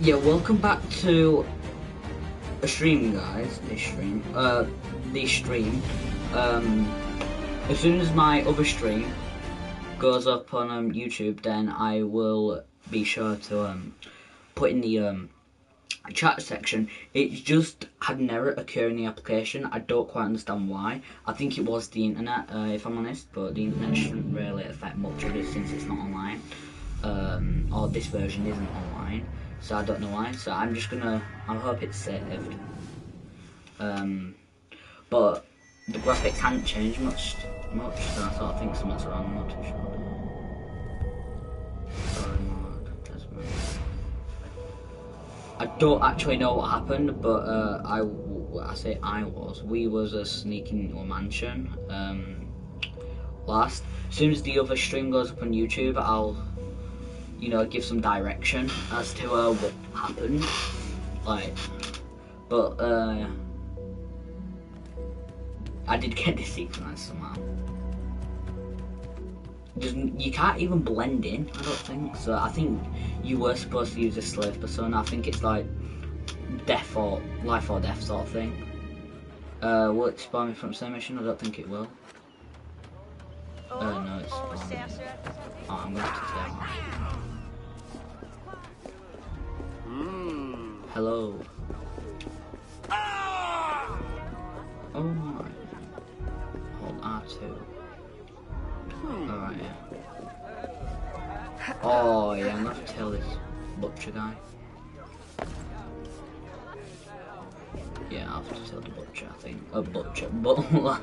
Yeah, welcome back to a stream, guys. The stream. As soon as my other stream goes up on YouTube, then I will be sure to put in the chat section. It just had an error occur in the application. I don't quite understand why. I think it was the internet, if I'm honest, but the internet shouldn't really affect much of it since it's not online, or this version isn't online. So I don't know why. So I'm just gonna. I hope it's saved. But the graphics hadn't changed much. So I sort of think something's wrong. I'm not too sure. Sorry, Mark. I don't actually know what happened, but we was sneaking into a mansion last. As soon as the other stream goes up on YouTube, I'll give some direction as to what happened. But I did get desynchronized somehow. You can't even blend in, I don't think. So I think you were supposed to use a slave persona. I think it's like life or death sort of thing. Will it spawn me from the same mission? I don't think it will. No, it's spawning. Oh, I'm gonna have to take that. Hello. Oh my. Hold R2. Alright, yeah. Oh yeah, I'm gonna have to tell this butcher guy. Yeah, I'll have to tell the butcher, I think. Butler.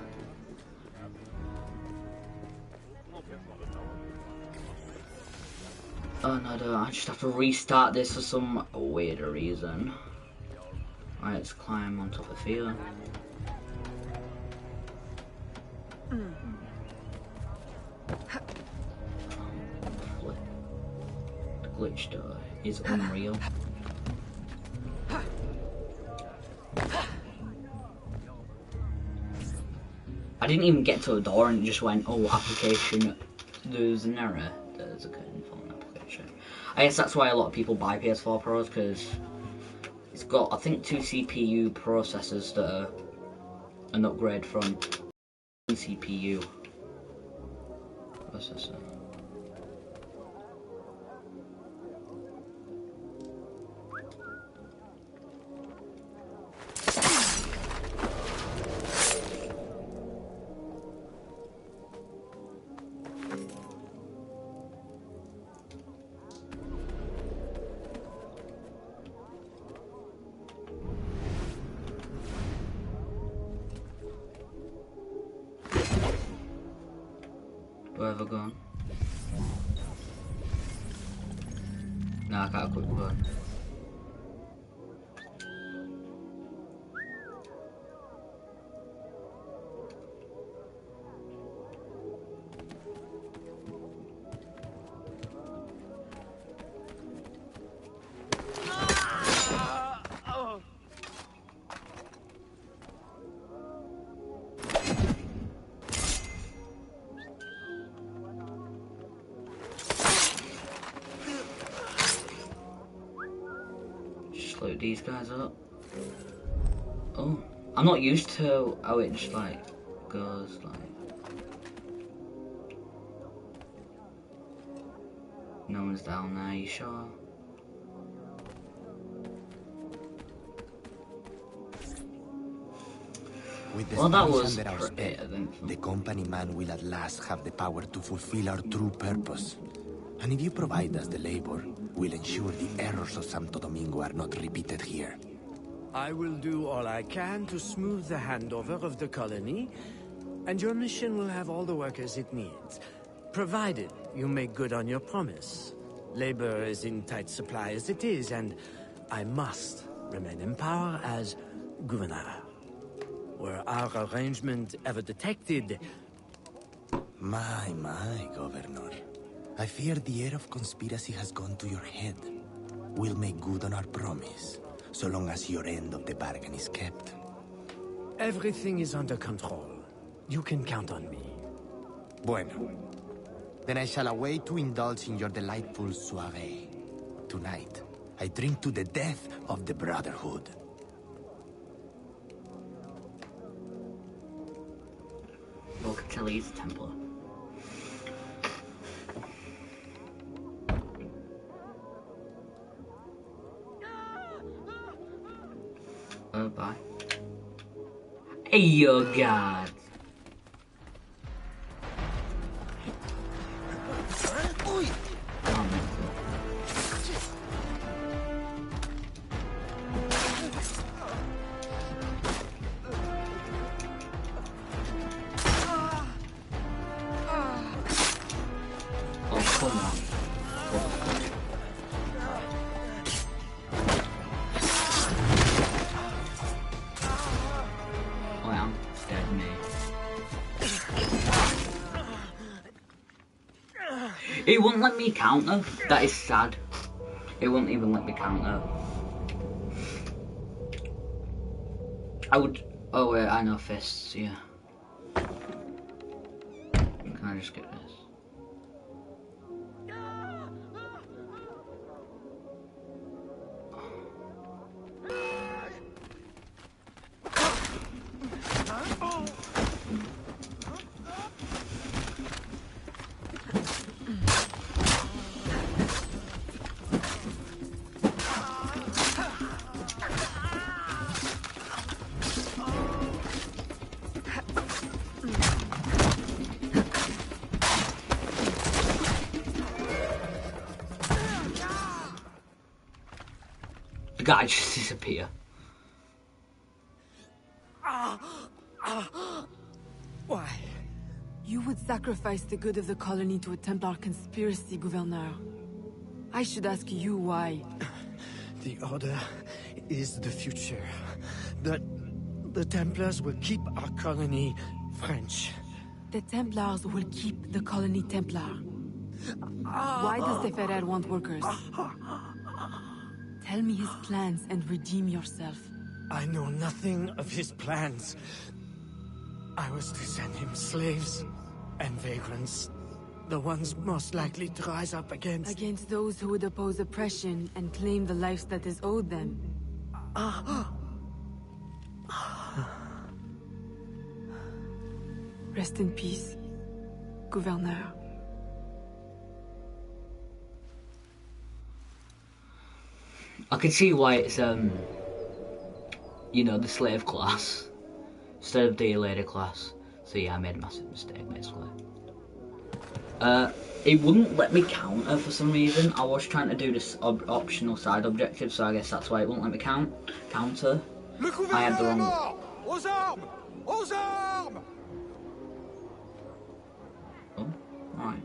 Oh no, I just have to restart this for some weird reason. Right, let's climb on top of here. The glitch door is unreal. I didn't even get to the door and it just went, oh, application, there's an error. There's a curtain for an application. I guess that's why a lot of people buy PS4 Pros, because it's got, I think, 2 CPU processors that are an upgrade from 1 CPU processor. Do I have a gun? No, I can't equip a gun. Load these guys up. Oh, I'm not used to how it just like goes like. No one's down there, you sure? Well, that was pretty eventful. The company man will at last have the power to fulfill our true purpose. And if you provide us the labor, we'll ensure the errors of Santo Domingo are not repeated here. I will do all I can to smooth the handover of the colony, and your mission will have all the workers it needs, provided you make good on your promise. Labor is in tight supply as it is, and I must remain in power as governor. Were our arrangement ever detected? My, Governor. I fear the air of conspiracy has gone to your head. We'll make good on our promise, so long as your end of the bargain is kept. Everything is under control. You can count on me. Bueno. Then I shall await to indulge in your delightful soiree. Tonight, I drink to the death of the Brotherhood. Locatelli is a Templar. Oh, bye. Hey, yo, God. It wouldn't let me counter. That is sad. It wouldn't even let me counter. I would. Oh wait, I know fists. Yeah. Can I just get this? The guy just disappear. Why? You would sacrifice the good of the colony to a Templar conspiracy, Gouverneur. I should ask you why. The Order is the future. The Templars will keep our colony French. The Templars will keep the colony Templar. Why does the Ferrer want workers? Tell me his plans and redeem yourself. I know nothing of his plans. I was to send him slaves and vagrants. The ones most likely to rise up against... Against those who would oppose oppression and claim the life that is owed them. Rest in peace, Gouverneur. I can see why it's you know, the slave class instead of the lady class. So yeah, I made a massive mistake basically. It wouldn't let me counter for some reason. I was trying to do this optional side objective, so I guess that's why it wouldn't let me counter. I had the wrong. Aux armes! Aux armes! Oh, alright.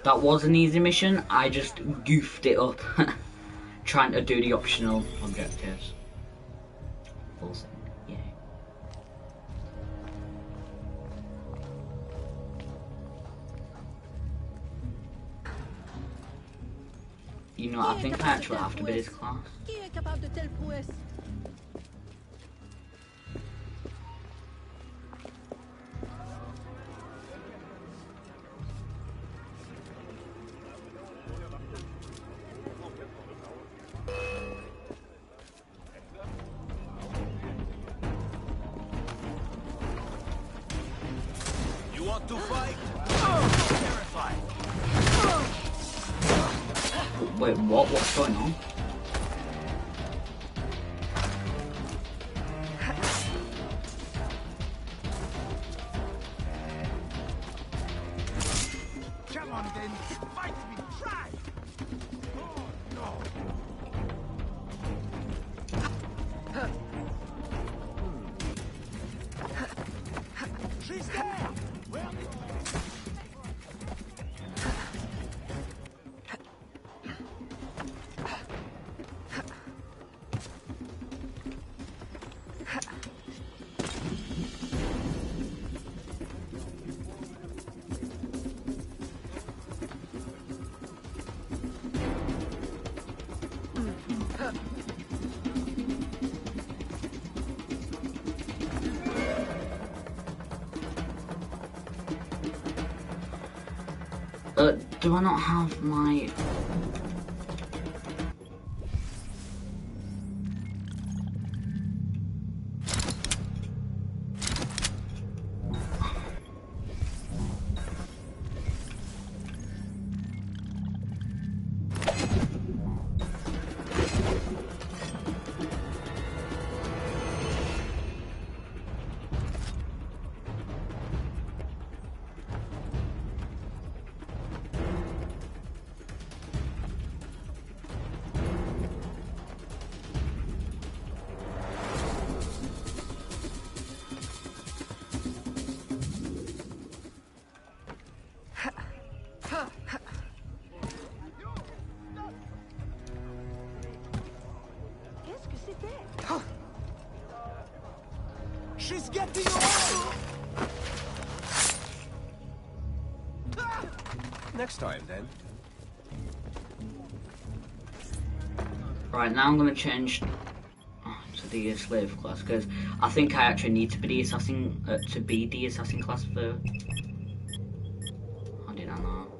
That was an easy mission, I just goofed it up trying to do the optional objectives. Full thing, yeah. You know, I think I actually have to be this class. To fight? Terrified. Wait, what? What's going on? Come on then, fight me, try! Oh no! She's there! Do I not have my... She's getting away! Next time, then. Right, now I'm going to change to the slave class, because I think I actually need to be the assassin, class for... How did I know?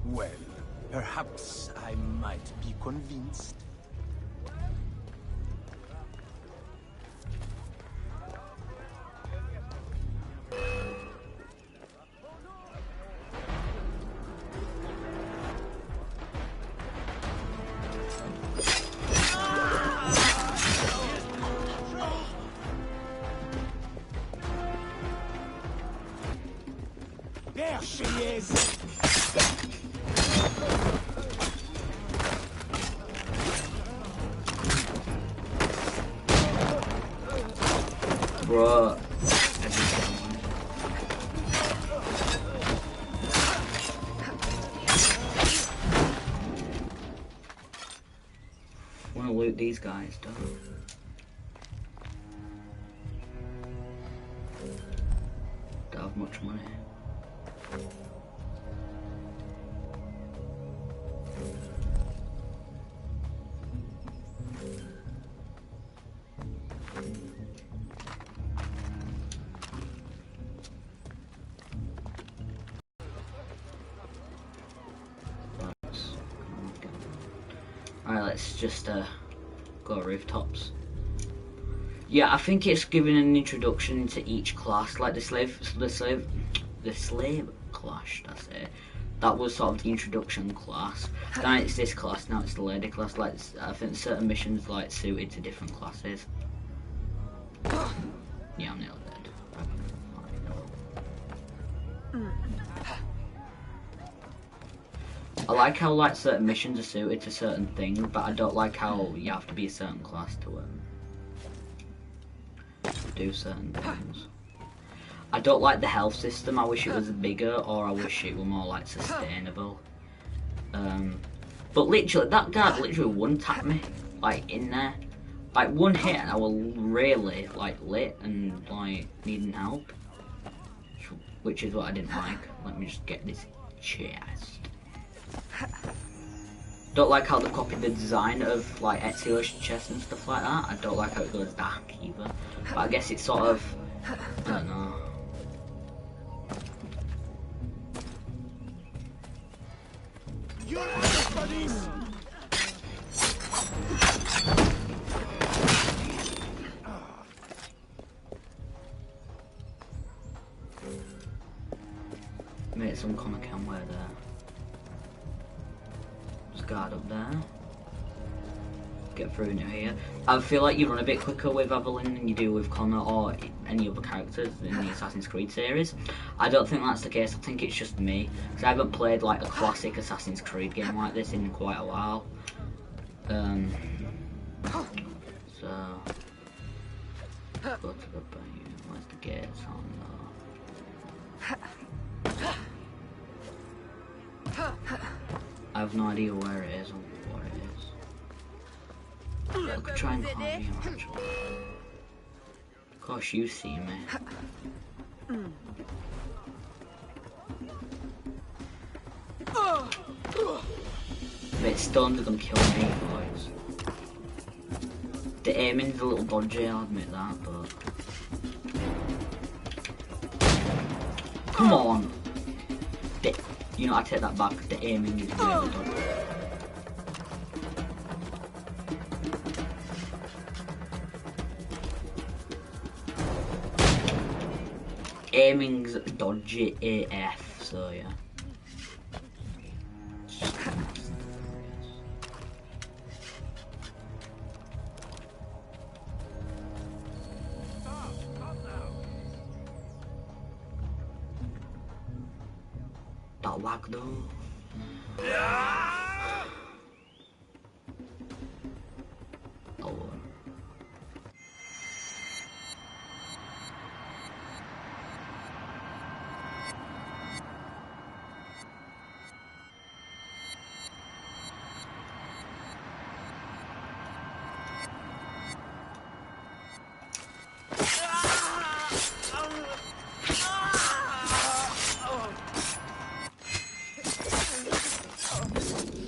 Well, perhaps I might be convinced. There she is! Bruh. Wanna loot these guys, don't have much money. Alright, let's just go rooftops. Yeah, I think it's giving an introduction to each class, like the slave class. That's it. That was sort of the introduction class. Then it's this class. Now it's the lady class. Like I think certain missions like suited to different classes. Yeah, I'm nearly dead. I like how like certain missions are suited to certain things, but I don't like how you have to be a certain class to do certain things. I don't like the health system. I wish it was bigger, or I wish it were more like sustainable. But literally, that guard literally one-tapped me, like in there, like one hit, and I was really like lit and like needing help, which is what I didn't like. Let me just get this chest. Don't like how they copied the design of like Ezio's chest and stuff like that. I don't like how it goes dark either. But I guess it's sort of, I don't know. You're out, buddies! Made some comic cam where there. Just guard up there. Get through into here. I feel like you run a bit quicker with Evelyn than you do with Connor or any other characters in the Assassin's Creed series. I don't think that's the case. I think it's just me, because I haven't played like a classic Assassin's Creed game like this in quite a while. So go to the bay. Where's the gates on though? I have no idea where it is or what it is. I could try and call you actually. Of course you see me. If it's stunned, they're gonna kill me, boys. The aiming's a little dodgy, I'll admit that, but... Come on! You know, I take that back, the aiming is really dodgy. Aiming's dodgy AF, so yeah. That whack though. Oh.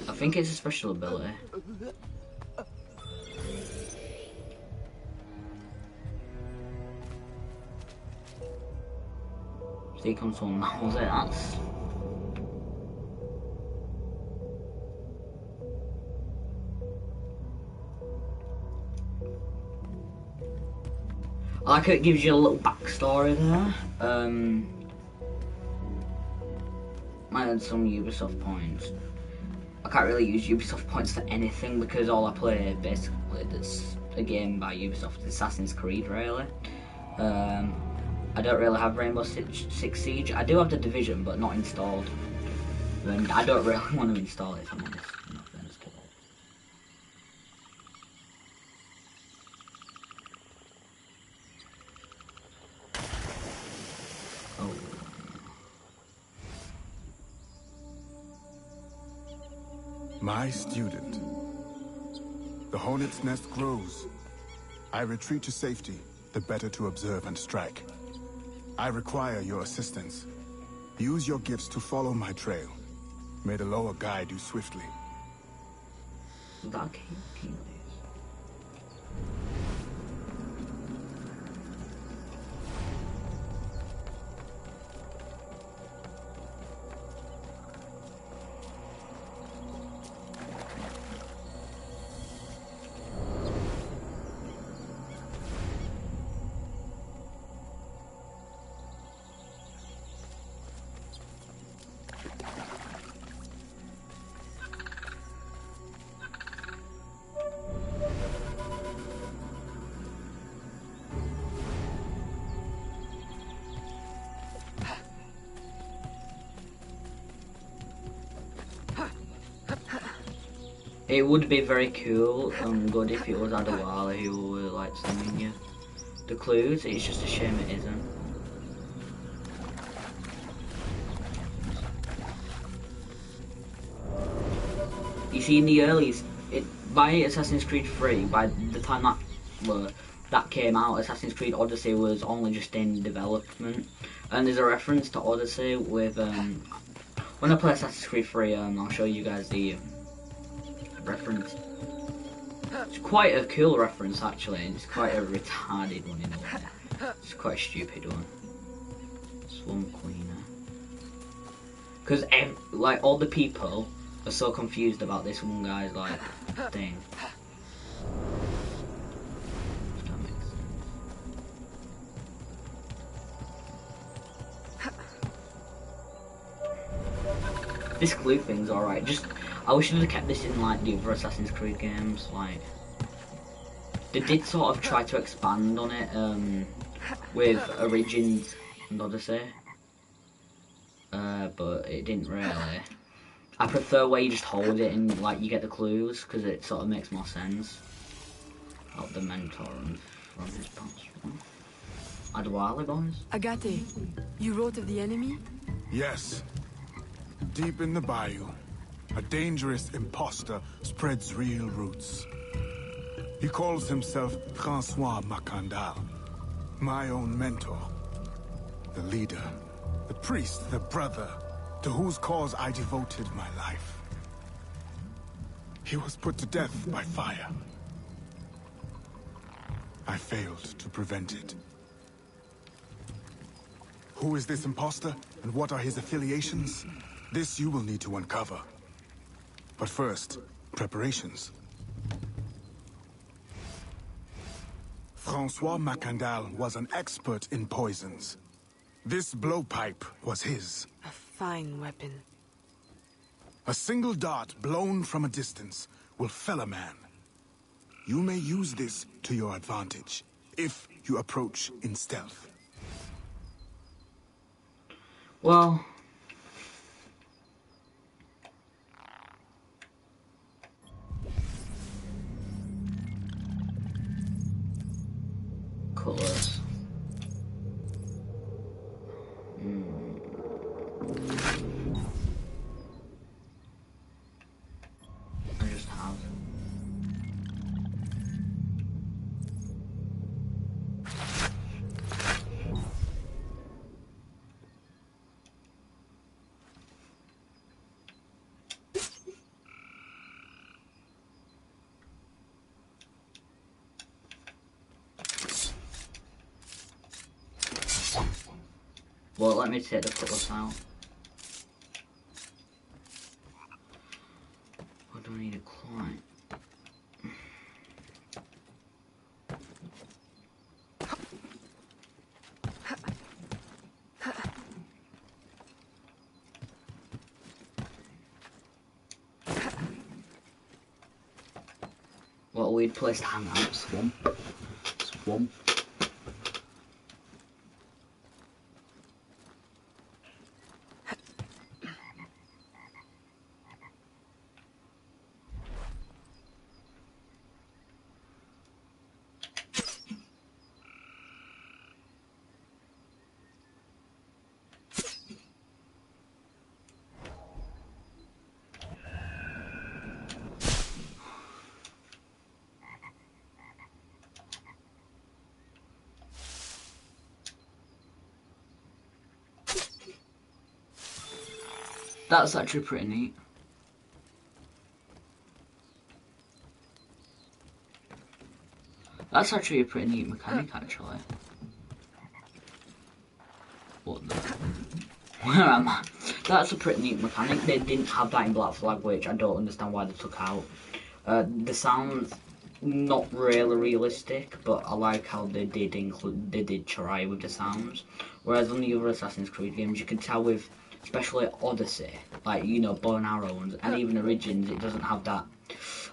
I think it's a special ability. See, comes on that was it. That's I like it gives you a little backstory there. Might add some Ubisoft points. I can't really use Ubisoft points for anything because all I play basically that's a game by Ubisoft is Assassin's Creed really. I don't really have Rainbow Six Siege. I do have The Division but not installed. And I don't really want to install it if I'm honest. My student. The hornet's nest grows. I retreat to safety, the better to observe and strike. I require your assistance. Use your gifts to follow my trail. May the lower guide you swiftly. It would be very cool and good if it was Adewale who were like sending you the clues. It's just a shame it isn't. You see, in the earliest, by Assassin's Creed 3, by the time that came out, Assassin's Creed Odyssey was only just in development, and there's a reference to Odyssey with when I play Assassin's Creed 3, I'll show you guys the reference. It's quite a cool reference actually, and it's quite a retarded one in a way. It's quite a stupid one. Swamp Queener. Because like all the people are so confused about this one guy's like thing. If that makes sense. This clue thing's alright. I wish they'd have kept this in like the other Assassin's Creed games. Like they did sort of try to expand on it with Origins and Odyssey, but it didn't really. I prefer where you just hold it and like you get the clues because it sort of makes more sense. Help the mentor and from his past. Adewale, boys. Agate, you wrote of the enemy? Yes. Deep in the bayou, a dangerous imposter spreads real roots. He calls himself Francois Macandal, my own mentor. The leader, the priest, the brother, to whose cause I devoted my life. He was put to death by fire. I failed to prevent it. Who is this imposter, and what are his affiliations? This you will need to uncover. But first, preparations. Francois Macandal was an expert in poisons. This blowpipe was his. A fine weapon. A single dart blown from a distance will fell a man. You may use this to your advantage, if you approach in stealth. Well... Colours. I just have. Well, let me take the cutlass out. What do I need a client? What a weird place to hang out, swamp. Swamp. That's actually pretty neat. That's actually a pretty neat mechanic, actually. What the? Where am I? That's a pretty neat mechanic. They didn't have that in Black Flag, which I don't understand why they took out. The sound's not really realistic, but I like how they did try with the sounds. Whereas on the other Assassin's Creed games, you can tell with, especially Odyssey, like, you know, bow and arrow ones, and even Origins, it doesn't have that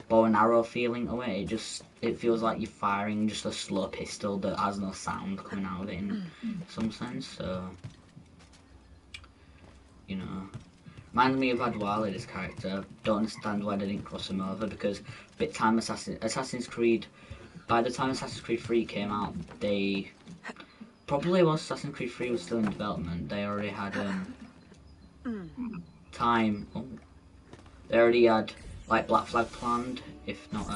bow and arrow feeling to it. It feels like you're firing just a slow pistol that has no sound coming out of it in some sense. So, you know, reminds me of Adwali, this character. Don't understand why they didn't cross him over, because by the time Assassin's Creed 3 came out, they probably was Assassin's Creed 3 was still in development. They already had time. Oh, they already had like Black Flag planned, if not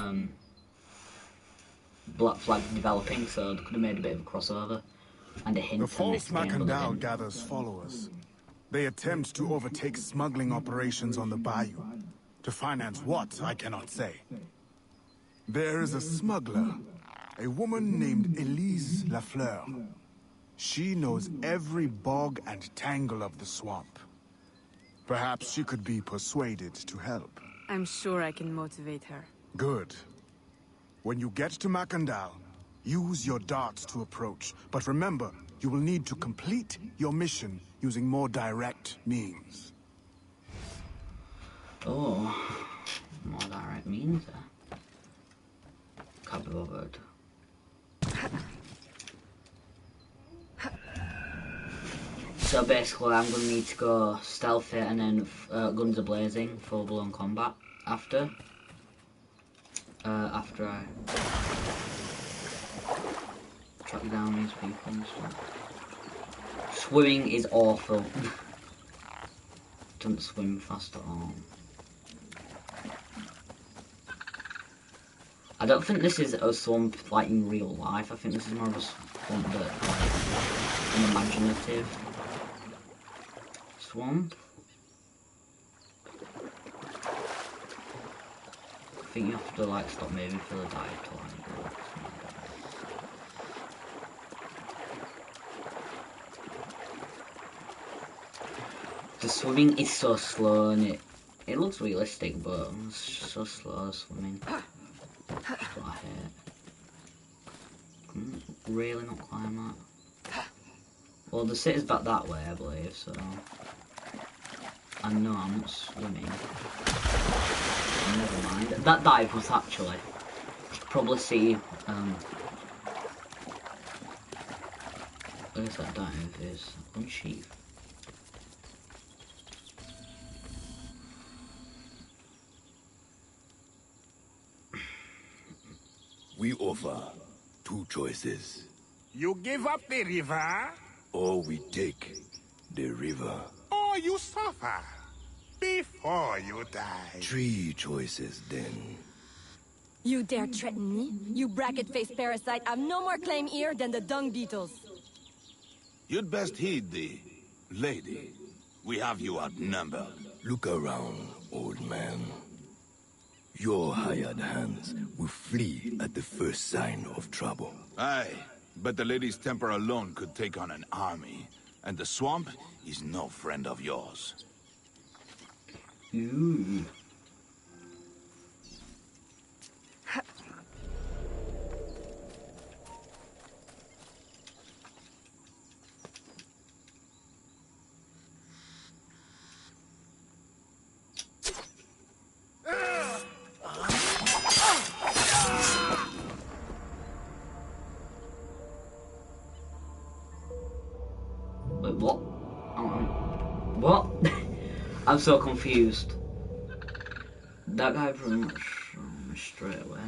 Black Flag developing, so they could have made a bit of a crossover and a hint. The false Macandal gathers followers. They attempt to overtake smuggling operations on the bayou. To finance what, I cannot say. There is a smuggler, a woman named Elise Lafleur. She knows every bog and tangle of the swamp. Perhaps she could be persuaded to help. I'm sure I can motivate her. Good. When you get to Macandal, use your darts to approach. But remember, you will need to complete your mission using more direct means. Oh, more direct means there. Can't be bothered. So basically, I'm going to need to go stealth it and then guns are blazing, full-blown combat after. After I track down these people and stuff. Swimming is awful. Don't swim fast at all. I don't think this is a swamp like in real life. I think this is more of a swamp that an imaginative swamp. I think you have to like stop moving for the dive to land. The swimming is so slow and it looks realistic, but it's just so slow swimming. That's what I hate. Can really not climb that. Well, the city's back that way, I believe, so I know I'm not swimming. Never mind. That dive was actually probably see. I guess that dive is unsheathed. We offer 2 choices. You give up the river, Or we take the river. or you suffer before you die. 3 choices then. You dare threaten me? You bracket-faced parasite! I've no more claim here than the dung beetles! You'd best heed the lady. We have you outnumbered. Look around, old man. Your hired hands will flee at the first sign of trouble. Aye, but the lady's temper alone could take on an army. And the swamp is no friend of yours. Ooh. Wait, what? What? I'm so confused. That guy pretty much straight away.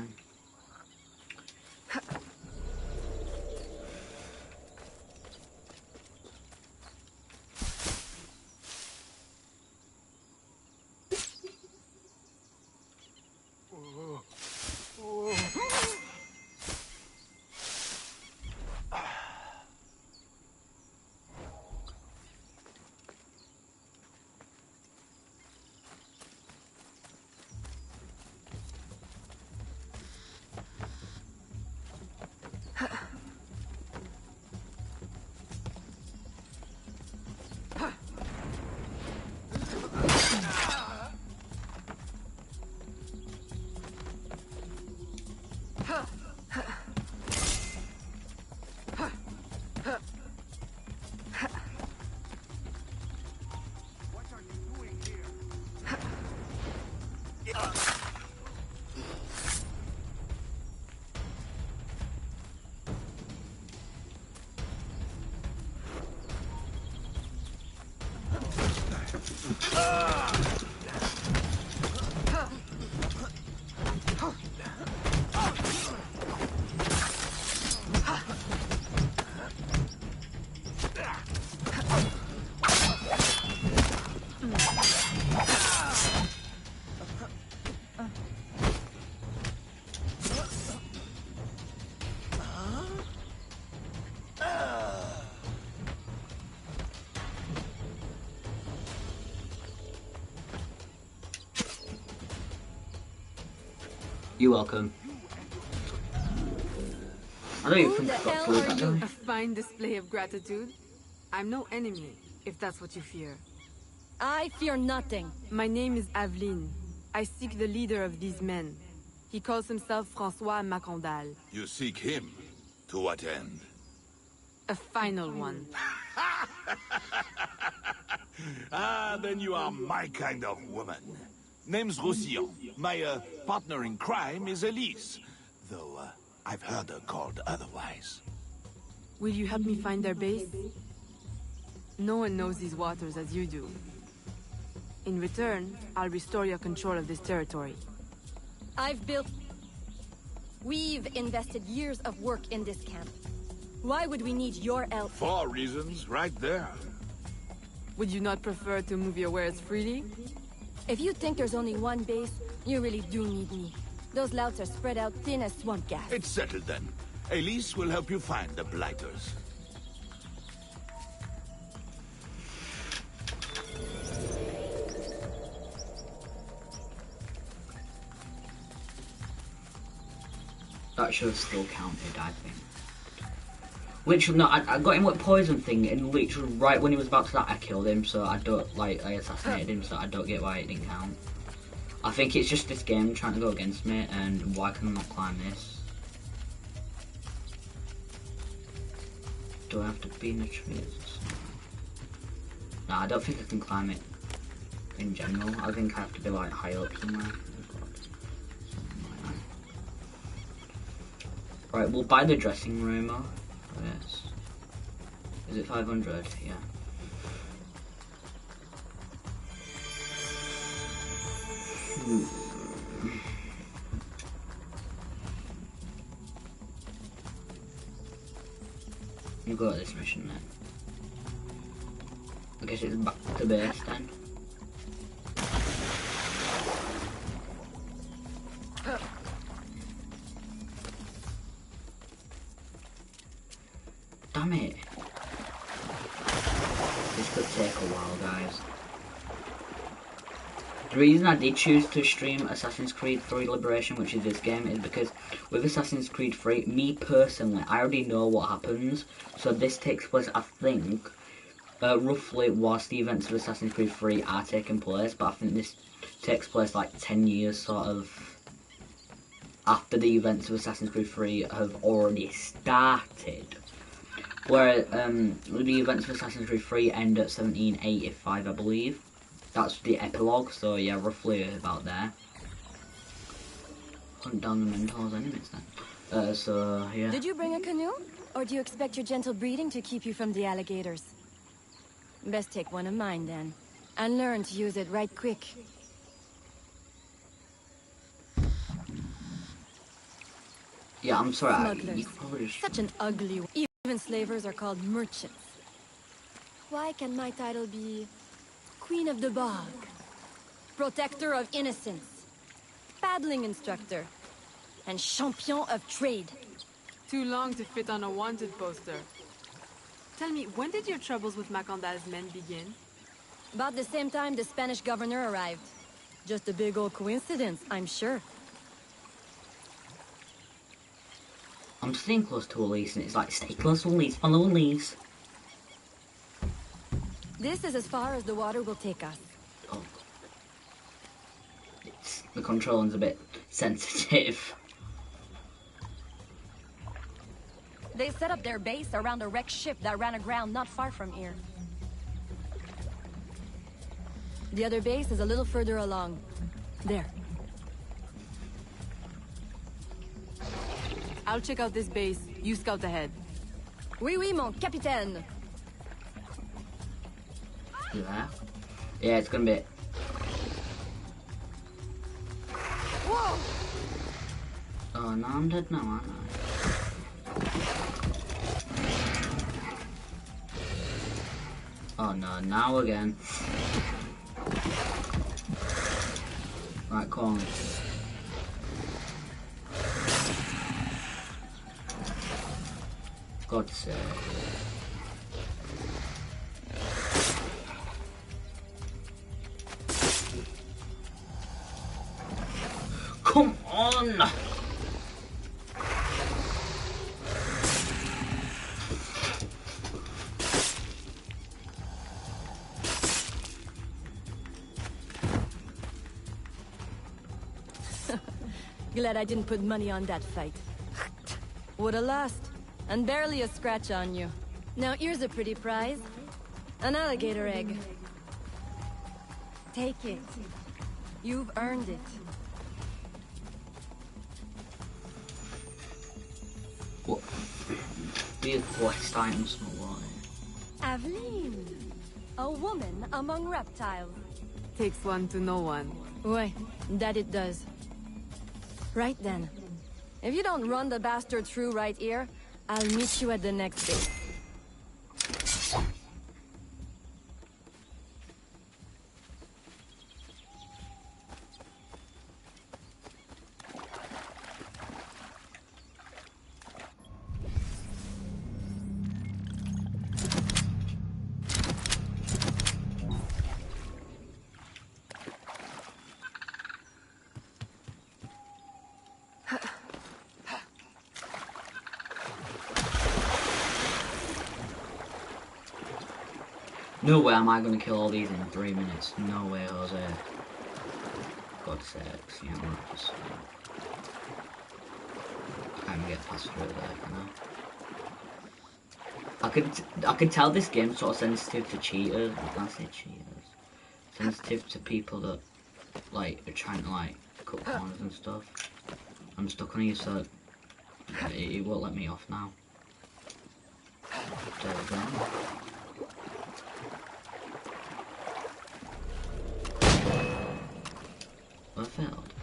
You're welcome. I don't even think I've got food that A day. fine display of gratitude. I'm no enemy, if that's what you fear. I fear nothing. My name is Aveline. I seek the leader of these men. He calls himself François Macondal. You seek him? To what end? A final one. Ah, then you are my kind of woman. Name's Roussillon. My partner in crime is Elise. Though I've heard her called otherwise. Will you help me find their base? No one knows these waters as you do. In return, I'll restore your control of this territory. We've invested years of work in this camp. Why would we need your help? 4 reasons, right there. Would you not prefer to move your wares freely? If you think there's only one base, you really do need me. Those louts are spread out thin as swamp gas. It's settled then. Elise will help you find the blighters. That should have still counted, I think. Literally, no, I got him with poison thing, and literally right when he was about to die, I killed him. So I don't like I assassinated him. So I don't get why it didn't count. I think it's just this game trying to go against me, and why can I not climb this? Do I have to be in the trees? No, I don't think I can climb it in general. I think I have to be like high up somewhere. Right, we'll buy the dressing room. Yes. Is it 500? Yeah. You go at this mission then. I guess it's back to base then. Damn it. This could take a while, guys. The reason I did choose to stream Assassin's Creed 3 Liberation, which is this game, is because with Assassin's Creed 3, me personally, I already know what happens. So this takes place, I think, roughly whilst the events of Assassin's Creed 3 are taking place, but I think this takes place like 10 years sort of after the events of Assassin's Creed 3 have already started. Where the events of Assassin's Creed 3 end at 1785, I believe. That's the epilogue, so yeah, roughly about there. Hunt down the Mentor's enemies then. So, yeah. Did you bring a canoe? Or do you expect your gentle breeding to keep you from the alligators? Best take one of mine then. And learn to use it right quick. Yeah, I'm sorry, Smugglers. you probably just... Such an ugly... Even slavers are called merchants. Why can my title be... Queen of the Bog? Protector of Innocence? Paddling instructor? And champion of trade? Too long to fit on a wanted poster. Tell me, when did your troubles with Macandal's men begin? About the same time the Spanish governor arrived. Just a big old coincidence, I'm sure. I'm staying close to Elise, and it's like, stay close to Elise, follow Elise. This is as far as the water will take us. Oh. The controlling's a bit sensitive. They set up their base around a wrecked ship that ran aground not far from here. The other base is a little further along. There. I'll check out this base. You scout ahead. Oui, oui, mon capitaine. You there? Yeah, it's gonna be... Whoa! Oh, no, I'm dead now, aren't I? Oh no, now again. Right, come on. God's sake. Come on! Glad I didn't put money on that fight. Would've lost. And barely a scratch on you. Now here's a pretty prize. An alligator egg. Take it. You've earned it. What? Weird quest items not what? Aveline. A woman among reptiles. Takes one to know one. Ouais, that it does. Right then. If you don't run the bastard through right here, I'll meet you at the next base. No way am I gonna kill all these in 3 minutes. No way, Jose. God's sakes, you know what? Just, I can't even get past through there, can I? I could tell this game's sort of sensitive to cheaters. I can't say cheaters. Sensitive to people that like are trying to like cut corners and stuff. I'm stuck on here, so it won't let me off now. There we go. I failed.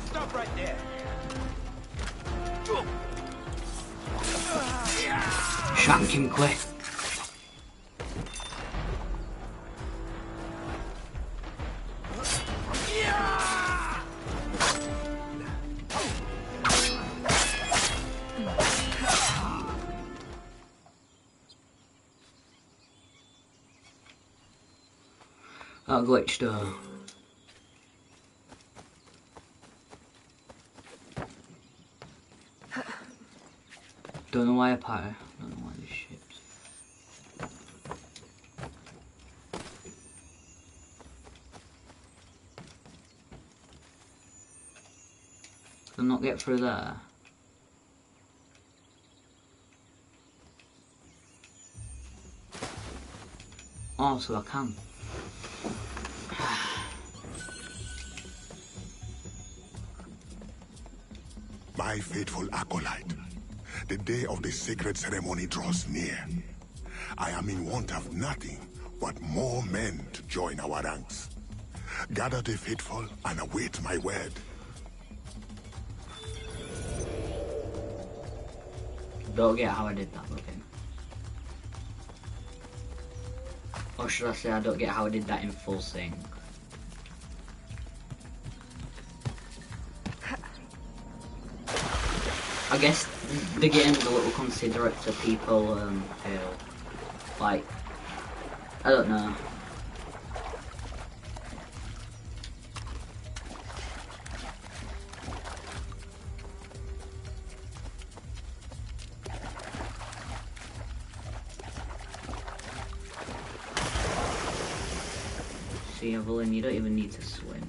Stop right there. Shank him quick. That glitched though. Don't know why I power. Don't know why this shit's. Can I not get through there? Oh, so I can. My faithful acolyte, the day of the sacred ceremony draws near. I am in want of nothing but more men to join our ranks. Gather the faithful and await my word. Don't get how I did that, okay? Or should I say I don't get how I did that in full sync? I guess the game is a little considerate to people who, like, I don't know. See, Evelyn, you don't even need to swim.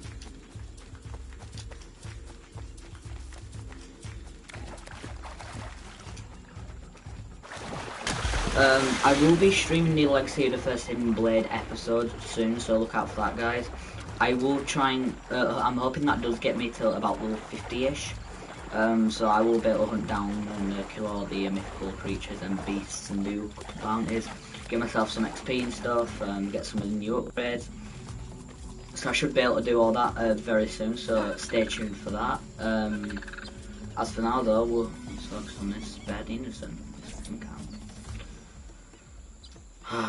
I will be streaming the Legacy of the First Hidden Blade episode soon, so look out for that, guys. I will try and, I'm hoping that does get me to about level 50-ish. So I will be able to hunt down and kill all the mythical creatures and beasts and do a couple of bounties. Get myself some XP and stuff, get some of the new upgrades. So I should be able to do all that very soon, so stay tuned for that. As for now though, we'll focus on this Bad Innocent.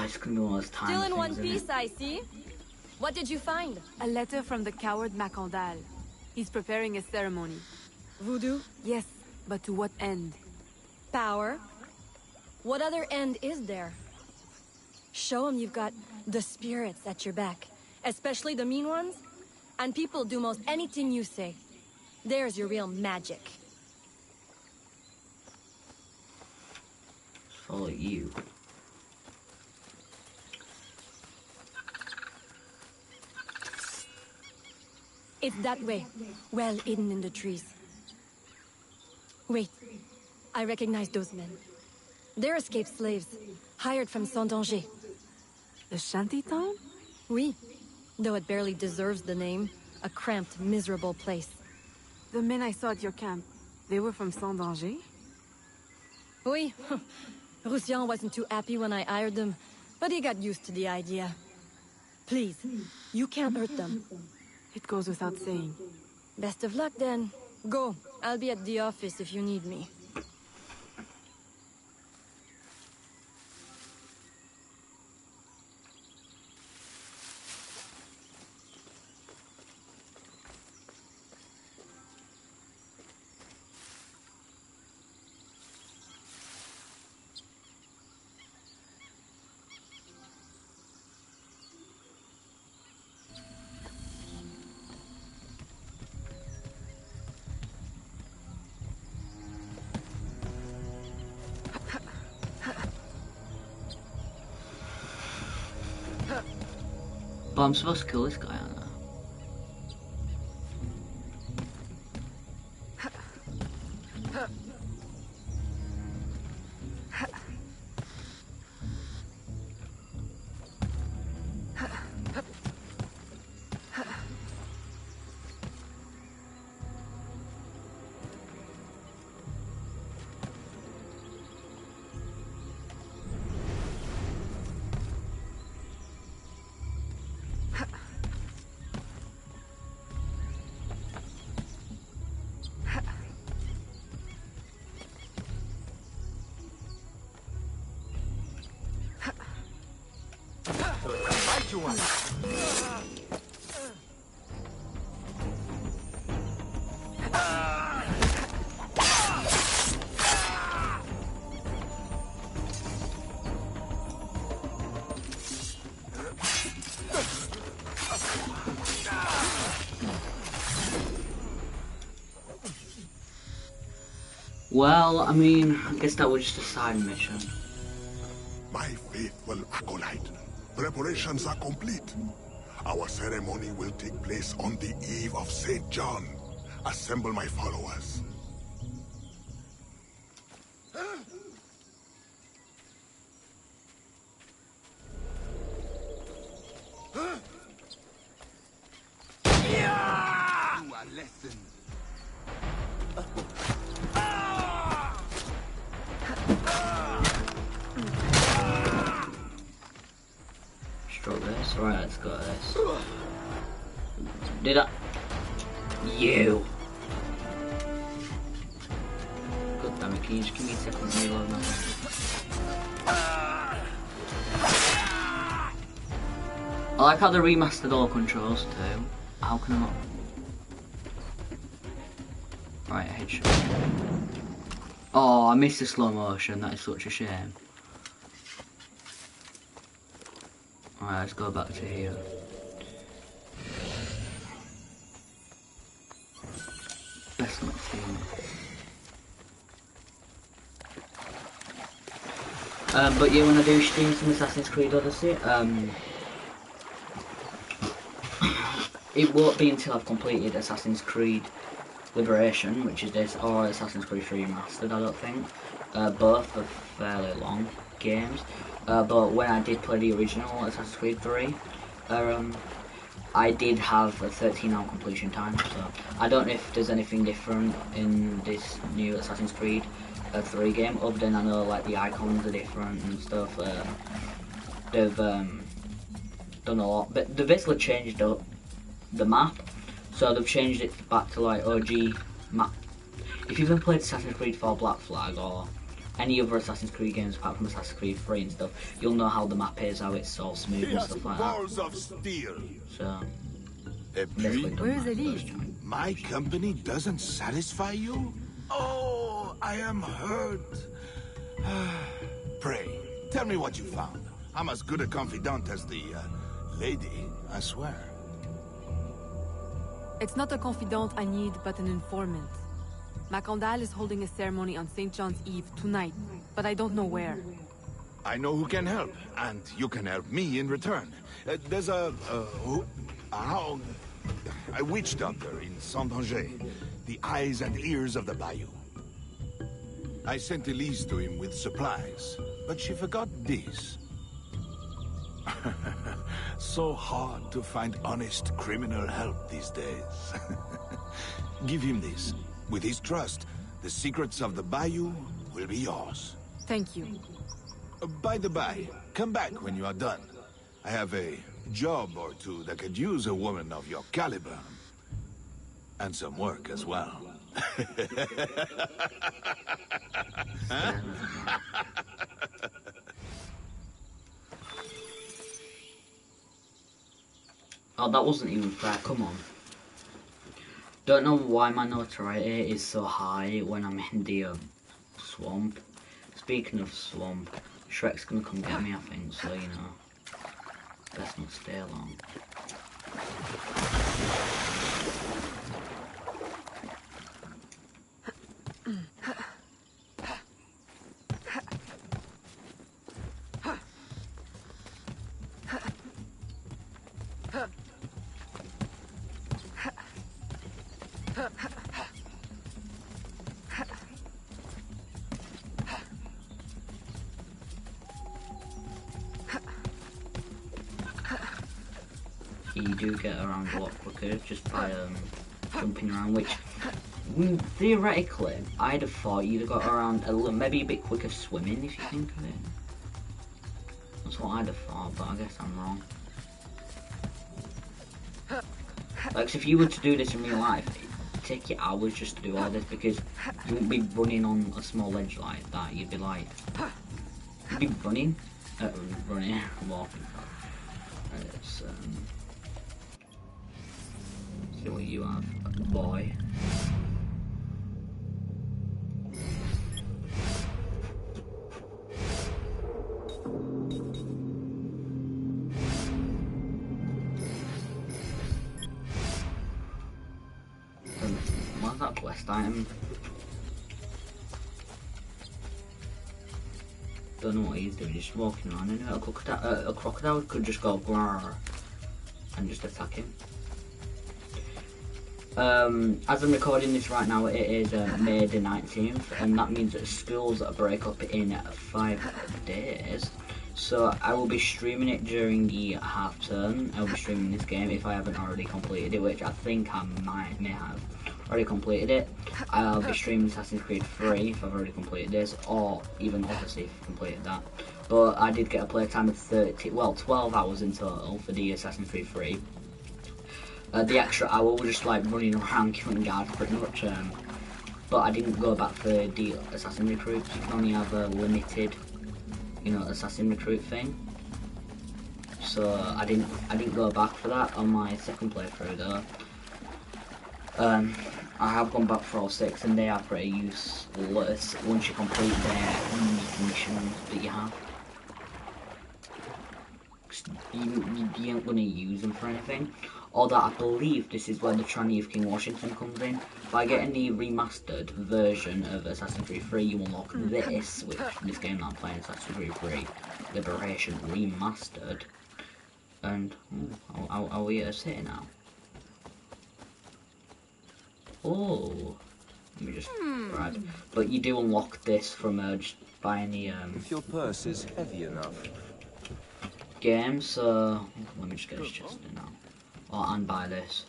It's gonna be one of those times. Still in one piece, I see. What did you find? A letter from the coward Macandal. He's preparing a ceremony. Voodoo? Yes, but to what end? Power? What other end is there? Show him you've got the spirits at your back. Especially the mean ones. And people do most anything you say. There's your real magic. Follow you. It's that way. Well hidden in the trees. Wait. I recognize those men. They're escaped slaves. Hired from Saint-Danger. The shanty town? Oui. Though it barely deserves the name. A cramped, miserable place. The men I saw at your camp, they were from Saint-Danger? Oui. Roussillon wasn't too happy when I hired them, but he got used to the idea. Please, you can't hurt them. It goes without saying. Best of luck then. Go. I'll be at the office if you need me. Oh, I'm supposed to kill this guy, aren't I? Fight you one. Well, I mean, I guess that was just a side mission. My faithful acolyte, preparations are complete. Our ceremony will take place on the eve of St. John. Assemble my followers. You are lesson. Stroke this. Right, let's go this. Did I? You. God damn it, can you just give me a second to reload that? I like how they remastered all controls too. How can I not? Right, headshot. Oh, I missed the slow motion, that is such a shame. Alright, let's go back to here. Best not seen. But yeah, when I do stream some Assassin's Creed Odyssey, it won't be until I've completed Assassin's Creed Liberation, which is this, or Assassin's Creed 3 Remastered, I don't think. Both are fairly long games. But when I did play the original Assassin's Creed 3, I did have a 13-hour completion time, so I don't know if there's anything different in this new Assassin's Creed 3 game, other than I know like the icons are different and stuff. They've done a lot, but they've basically changed up the map, so they've changed it back to like OG map. If you've ever played Assassin's Creed 4 Black Flag or any other Assassin's Creed games apart from Assassin's Creed 3 and stuff, you'll know how the map is, how it's all smooth and stuff like balls that. of steel. So, Where is Elise? My company doesn't satisfy you? Oh, I am hurt. Pray, tell me what you found. I'm as good a confidant as the lady, I swear. It's not a confidant I need, but an informant. Macondal is holding a ceremony on St. John's Eve tonight, but I don't know where. I know who can help, and you can help me in return. There's a witch doctor in Saint-Danger, the eyes and ears of the bayou. I sent Elise to him with supplies, but she forgot this. So hard to find honest criminal help these days. Give him this. With his trust, the secrets of the bayou will be yours. Thank you. By the by, come back when you are done. I have a job or two that could use a woman of your caliber. And some work as well. Oh, that wasn't even fair, come on. Don't know why my notoriety is so high when I'm in the swamp. Speaking of swamp, Shrek's gonna come get me, I think, so you know. Best not stay long. you do get around a lot quicker just by jumping around, which theoretically I'd have thought you'd have got around maybe a bit quicker swimming if you think of it. That's what I'd have thought, but I guess I'm wrong. Like, if you were to do this in real life, it'd take you hours just to do all this, because you wouldn't be running on a small ledge like that. You'd be like, running, walking. Let's see what you have, boy. What's that quest item? Don't know what he's doing, he's just walking around. And a crocodile could just go grrr and just attack him. As I'm recording this right now, it is May the 19th, and that means that schools break up in 5 days. So I will be streaming it during the half term. I will be streaming this game if I haven't already completed it, which I think I may have already completed it. I'll be streaming Assassin's Creed 3 if I've already completed this, or even Odyssey if I've completed that. But I did get a playtime of 12 hours in total for the Assassin's Creed 3. The extra hour was just like running around killing guards pretty much. But I didn't go back for the assassin recruits. You can only have a limited, assassin recruit thing. So I didn't go back for that on my second playthrough though. I have gone back for all 6, and they are pretty useless once you complete their missions that you have. You ain't gonna use them for anything. Although I believe this is where the Tranny of King Washington comes in. By getting the remastered version of Assassin's Creed 3, you unlock this, which this game that I'm playing, Assassin's Creed 3 Liberation Remastered. And are we at a city now? Oh, let me just grab. But you do unlock this from just buying the If your purse is heavy enough. game. So let me just get this chest in now. Oh, and buy this.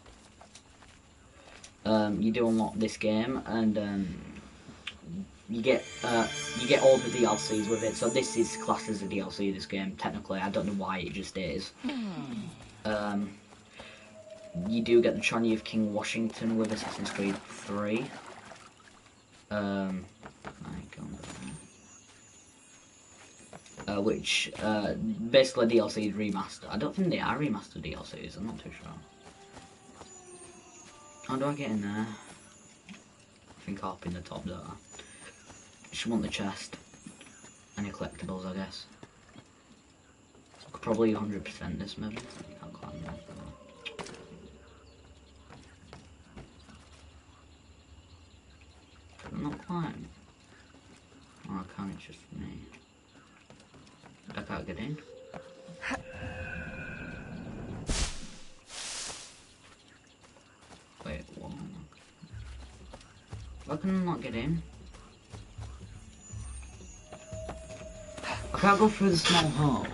You do unlock this game, and you get all the DLCs with it. So this is classed as a DLC. This game, technically, I don't know why it just is. You do get the Tranny of King Washington with Assassin's Creed 3. Which basically DLC is remastered. I don't think they are remastered DLCs, I'm not too sure. How do I get in there? I think I'll hop in the top, don't I? Just want the chest. Any collectibles, I guess. I could probably 100% this maybe. I can't climb that. Can I not climb? Oh, I can't, it's just me. I can't get in. Wait, what? Why can I not get in? I can't go through the small holes.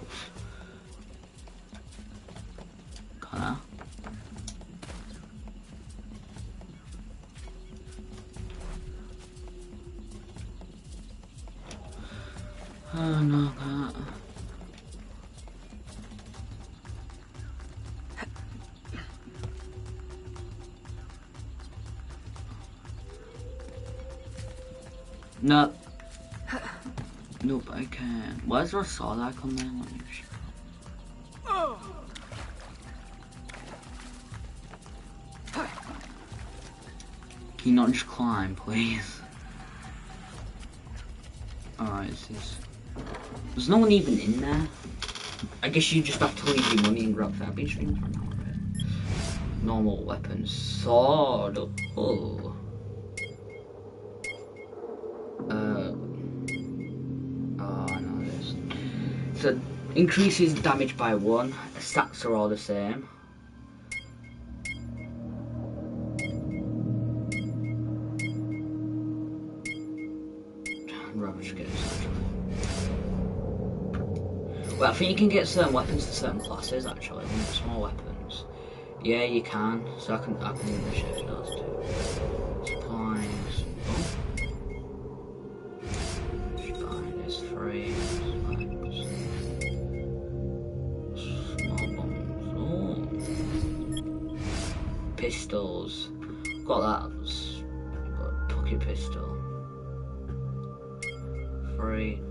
Can I? Oh no, I can't. No. Nope, I can't. Why is there a sword icon there? Let me just... Can you not just climb, please? Alright, there's no one even in there. I guess you just have to leave your money and grab that. I've been streaming for an hour. Normal weapons. Sword. Oh. I know this. So, increases damage by 1. The stats are all the same. I'd rather just get this actually. Well, I think you can get certain weapons to certain classes actually, small weapons. Yeah, you can. So I can do the shift those too. Supplies. Fine, it's free. Small bombs. Oh. Pistols. Got that. Got a pocket pistol. Free.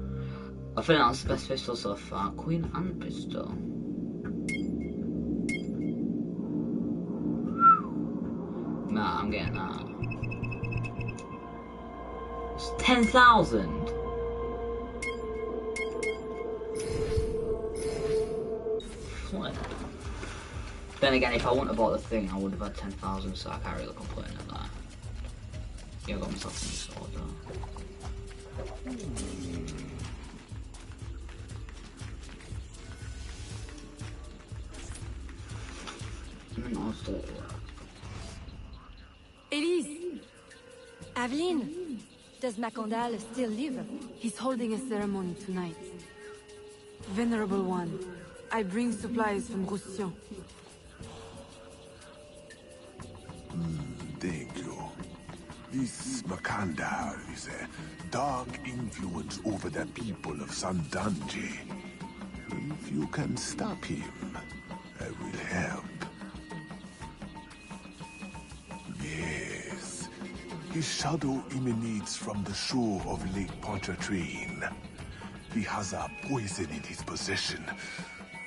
I think that's the best pistol so far. Queen and pistol. Nah, I'm getting that. It's 10,000. Flip. Then again, if I wouldn't have bought the thing, I would have had 10,000, so I can't really complain at that. Yeah, I got myself a new sword though. Elise! Aveline! Does Macandal still live? He's holding a ceremony tonight. Venerable One, I bring supplies from Roussillon. Thank you. This Macandal is a dark influence over the people of Sandanji. If you can stop him, I will help. Yes. His shadow emanates from the shore of Lake Pontchartrain. He has a poison in his possession,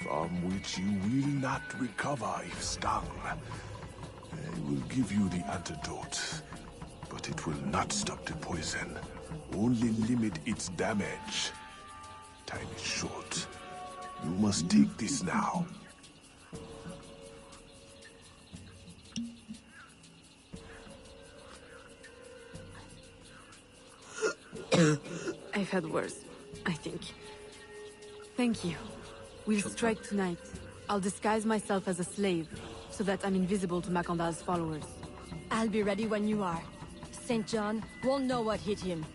from which you will not recover if stung. I will give you the antidote, but it will not stop the poison, only limit its damage. Time is short. You must take this now. I've had worse, I think. Thank you. We'll strike tonight. I'll disguise myself as a slave, so that I'm invisible to Macandal's followers. I'll be ready when you are. St. John won't know what hit him.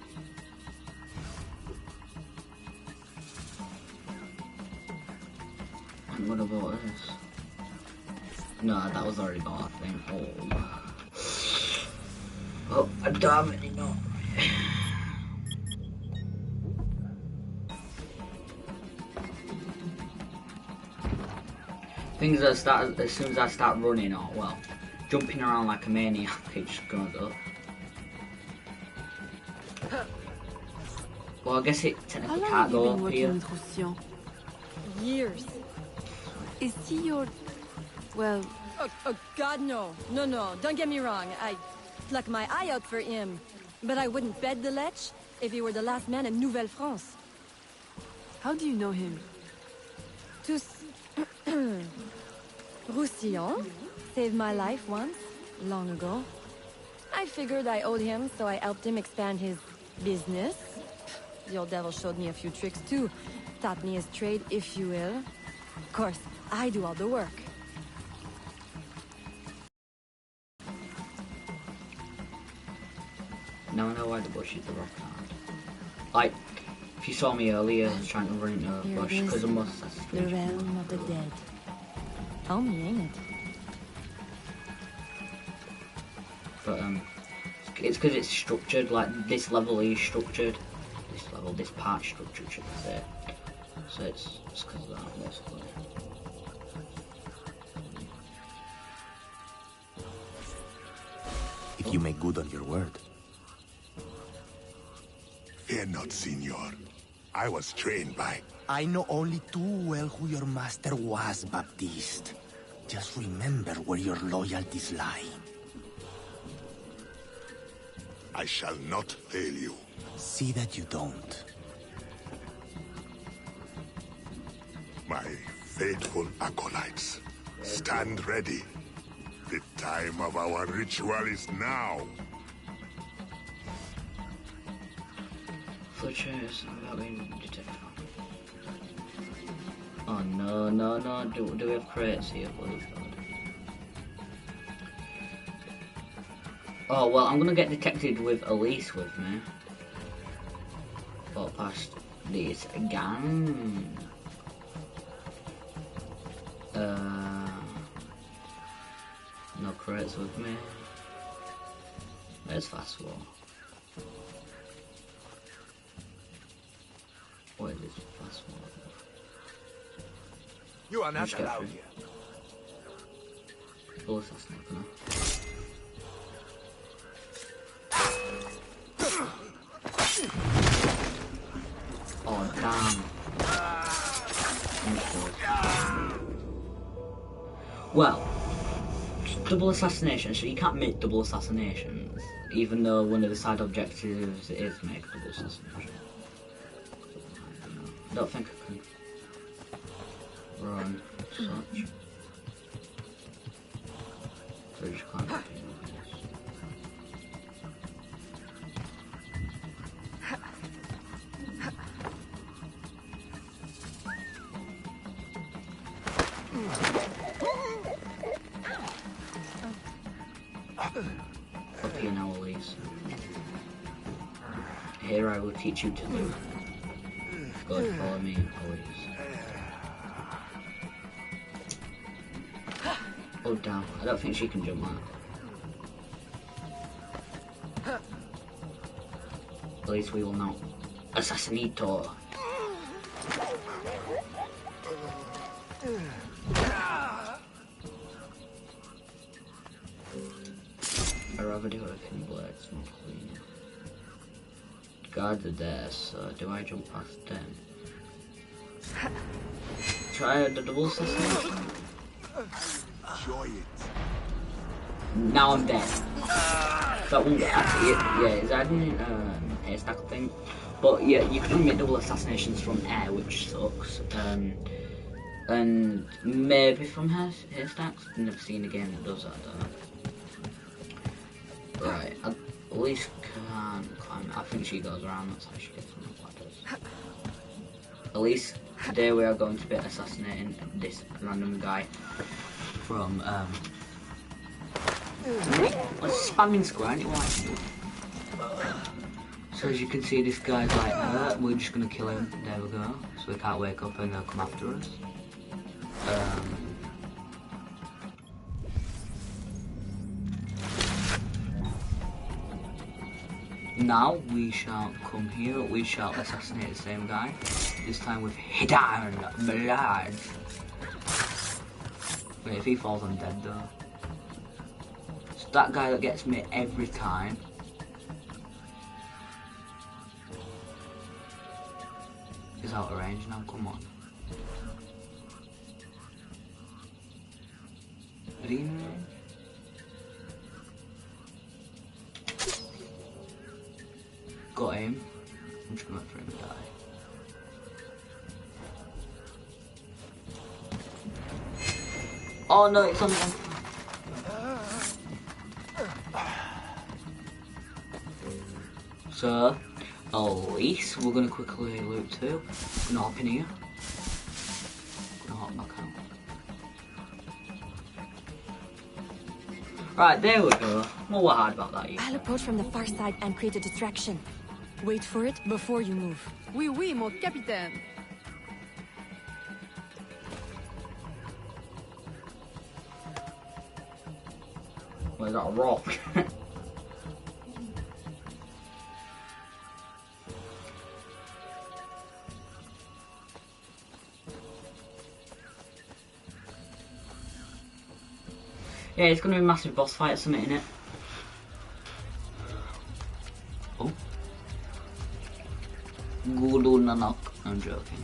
And what about this? No, that was already bought, I think. Oh, I don't have any more. Things that start as soon as I start running, or well, jumping around like a maniac, it just goes up. Well, I guess it technically can't go up here. With Roussillon? Years. Is he your... well... Oh, God, no. No, don't get me wrong. I pluck my eye out for him. But I wouldn't bet the lech if he were the last man in Nouvelle-France. How do you know him? Roussillon saved my life once, long ago. I figured I owed him, so I helped him expand his business. The old devil showed me a few tricks too. Taught me his trade, if you will. Of course, I do all the work. Now I know why the bush is the rock hard. Like, if you saw me earlier, I was trying to run into a bush because of mustache. The realm of the dead. Homey, ain't it? But it's because it's structured. Like this level is structured. This part structured, should I say? So it's because of that, basically. If you make good on your word. Fear not, Signor. I was trained by... I know only too well who your master was, Baptiste. Just remember where your loyalties lie. I shall not fail you. See that you don't. My faithful acolytes, stand ready. The time of our ritual is now. Fletchers without being detected. Oh no. Do we have crates here? Bloody God. Oh well, I'm gonna get detected with Elise with me. Walk past this gang. crates with me. There's fast wall. What is this fast wall? You are not allowed here. Double assassinate, can I? Oh damn. Well, double assassination, so you can't make double assassinations, even though one of the side objectives is make a double assassination. I don't think I can run such. So I just can't do this. Up here now, Elise. Here I will teach you to do. Go and follow me, Elise. Oh damn, I don't think she can jump that. At least we will now. Assassinito! I'd rather do it with thin blades, not clean. Guards are there, so do I jump past them? Try the double assassination? Enjoy it. Now I'm dead. That one actually, yeah, it's adding air stack thing. But yeah, you can only make double assassinations from air, which sucks. And maybe from haystacks. I've never seen a game that does that though. Right, at least can climb. I think she goes around, that's how she gets on the ladders. At least today we are going to be assassinating this random guy from spamming square, ain't it like? So as you can see, this guy's like, we're just gonna kill him. There we go. So we can't wake up and they'll come after us. Now we shall come here. We shall assassinate the same guy. This time with hidden blood. Wait, if he falls, I'm dead though. So that guy that gets me every time. Is out of range now, come on. Is he in range? Got him. I'm just gonna wait for him to die. Oh no, it's on the So, at least we're gonna quickly loot too. Gonna hop in here. Gonna hop back out. Right, there we go. Well, what hard about that? I'll approach from the far side and create a distraction. Wait for it before you move. Oui, oui, mon capitaine. Where's that rock? Yeah, it's gonna be a massive boss fight or something, innit? Oh. Gulu Nanak. I'm joking.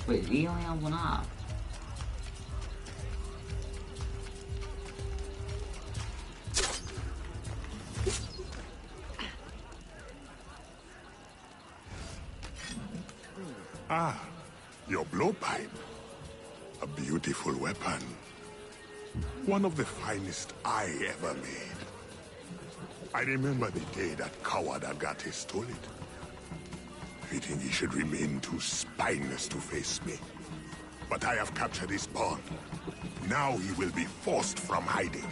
Wait, he only had one arm. Ah, your blowpipe. A beautiful weapon. One of the finest I ever made. I remember the day that coward Agate stole it. Fitting he should remain too spineless to face me. But I have captured his pawn. Now he will be forced from hiding.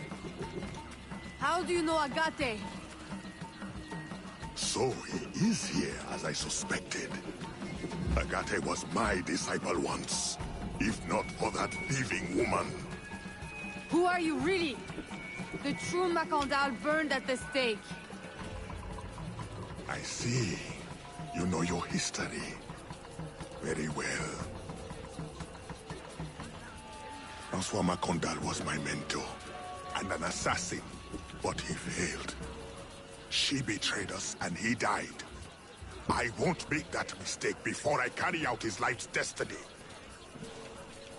How do you know Agate? So he is here, as I suspected. Agate was my disciple once, if not for that thieving woman. Who are you really? The true Macandal burned at the stake. I see. You know your history. Very well. Francois Macandal was my mentor, and an assassin, but he failed. She betrayed us, and he died. I won't make that mistake before I carry out his life's destiny.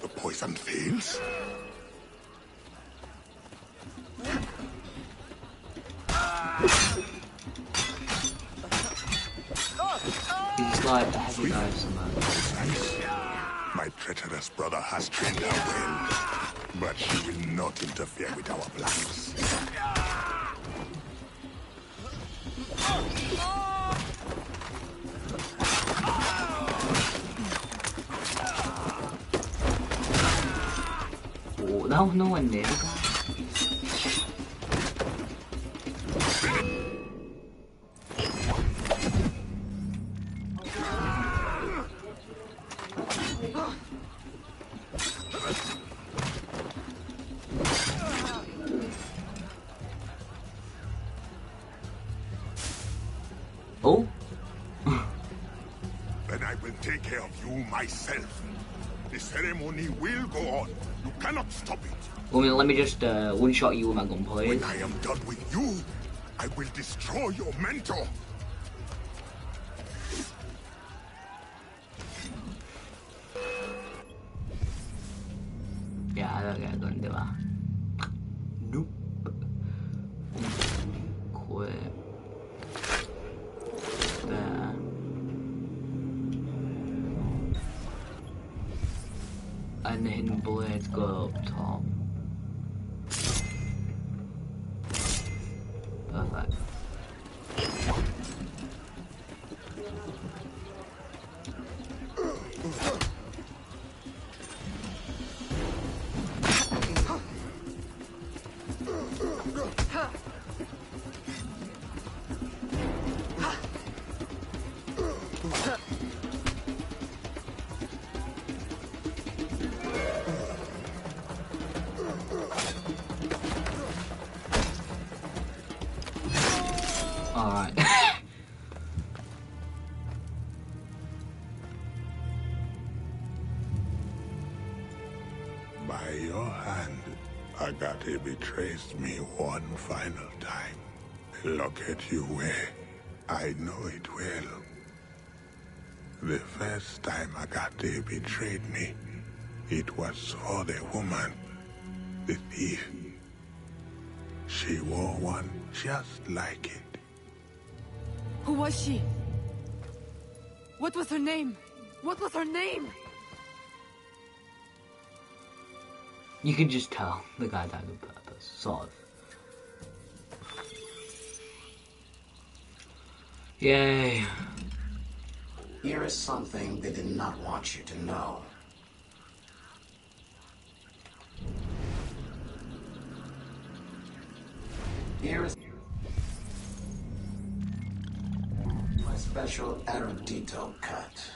The poison fails? He's like a heavy guy somewhere. My treacherous brother has trained her well, but she will not interfere with our plans. Oh, that was no one near the guy. Oh? Then I will take care of you myself. The ceremony will go on. You cannot stop it. Well, let me just one-shot you with my gun, please. When I am done with you, I will destroy your mentor. Yeah, I don't get a gun, do I? Nope. Quit. There. And the hidden blades go up top. Perfect. Alright. By your hand, Agate betrays me one final time. The locket you wear, I know it well. The first time Agate betrayed me, it was for the woman, the thief. She wore one just like it. Who was she? What was her name? What was her name? You can just tell the guy died on purpose, sort of. Yay. Here is something they did not want you to know. Here is my special erudito cut.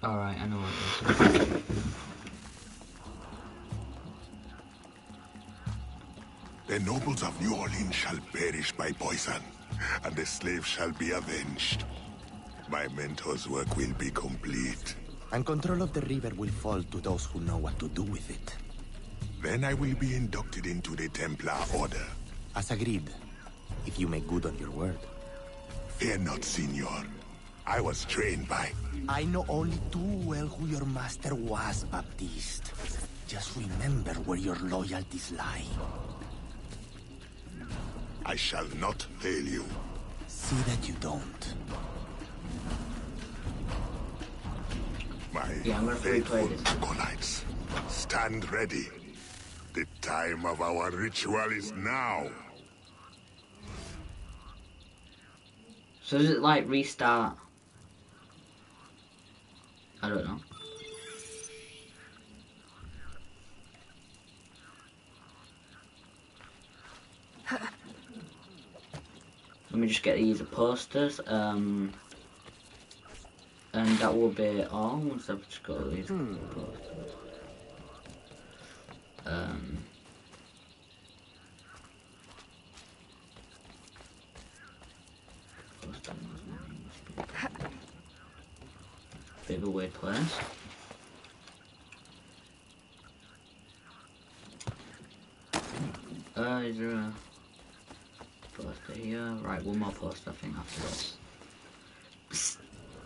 Alright, I know what this is. The nobles of New Orleans shall perish by poison, and the slaves shall be avenged. My mentor's work will be complete. And control of the river will fall to those who know what to do with it. Then I will be inducted into the Templar Order. As agreed, if you make good on your word. Fear not, Signor. I was trained by... I know only too well who your master was, Baptiste. Just remember where your loyalties lie. I shall not fail you. See that you don't. My Yeah, I'm gonna faithful replay this. acolytes, stand ready. The time of our ritual is now. So does it like restart? I don't know. Let me just get these posters. And that will be all once I've just got these posters. Bit of a weird place. Is there a poster here? Right, one more poster I think after this.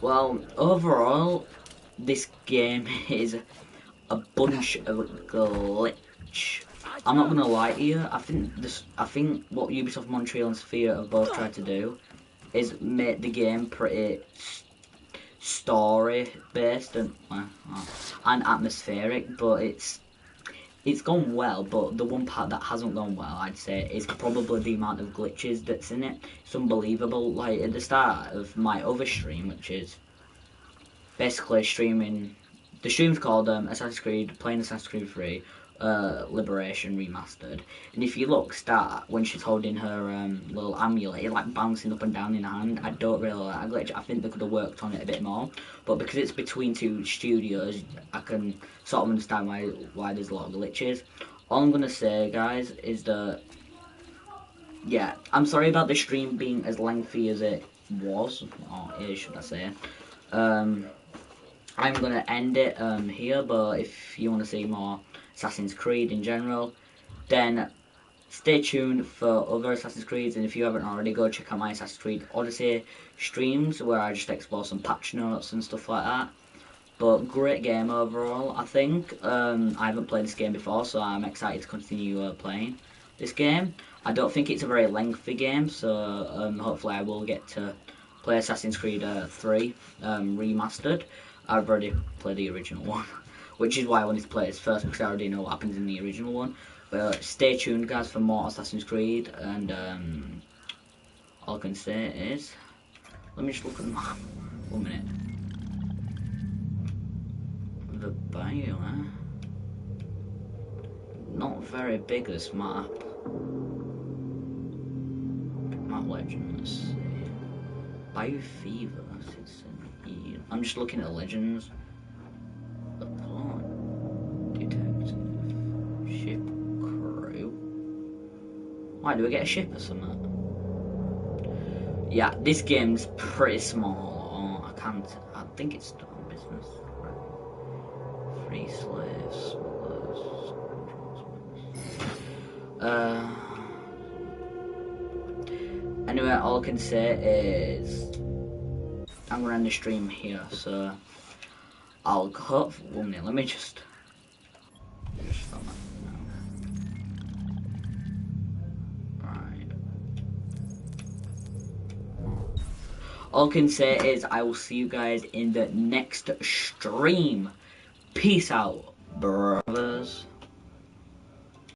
Well, overall, this game is a bunch of glitch. I'm not gonna lie to you. I think what Ubisoft Montreal and Sphere have both tried to do is make the game pretty story based and atmospheric, but it's gone well. But the one part that hasn't gone well, I'd say, is probably the amount of glitches that's in it. It's unbelievable. Like at the start of my other stream, which is basically streaming. The stream's called Assassin's Creed, playing Assassin's Creed 3, Liberation Remastered. And if you look, start when she's holding her little amulet, it's like bouncing up and down in her hand. I don't really like that glitch. I think they could have worked on it a bit more. But because it's between two studios, I can sort of understand why there's a lot of glitches. All I'm gonna say, guys, is that yeah, I'm sorry about the stream being as lengthy as it was, or is, should I say. I'm going to end it here, but if you want to see more Assassin's Creed in general, then stay tuned for other Assassin's Creeds, and if you haven't already, go check out my Assassin's Creed Odyssey streams, where I just explore some patch notes and stuff like that. But great game overall, I think. I haven't played this game before, so I'm excited to continue playing this game. I don't think it's a very lengthy game, so hopefully I will get to play Assassin's Creed 3 Remastered. I've already played the original one, which is why I wanted to play this first, because I already know what happens in the original one. But stay tuned, guys, for more Assassin's Creed, and all I can say is, let me just look at the map. 1 minute. The bio, not very big, this map. Map legends. Bio Fever. I'm just looking at the legends. The plot. Detective. Ship crew. Why, do we get a ship or something? Yeah, this game's pretty small. Oh, I think it's done business. Free slaves. Anyway, all I can say is I'm gonna end the stream here, so I'll cut for 1 minute. Let me just stop that now. Right. All I can say is I will see you guys in the next stream. Peace out, brothers.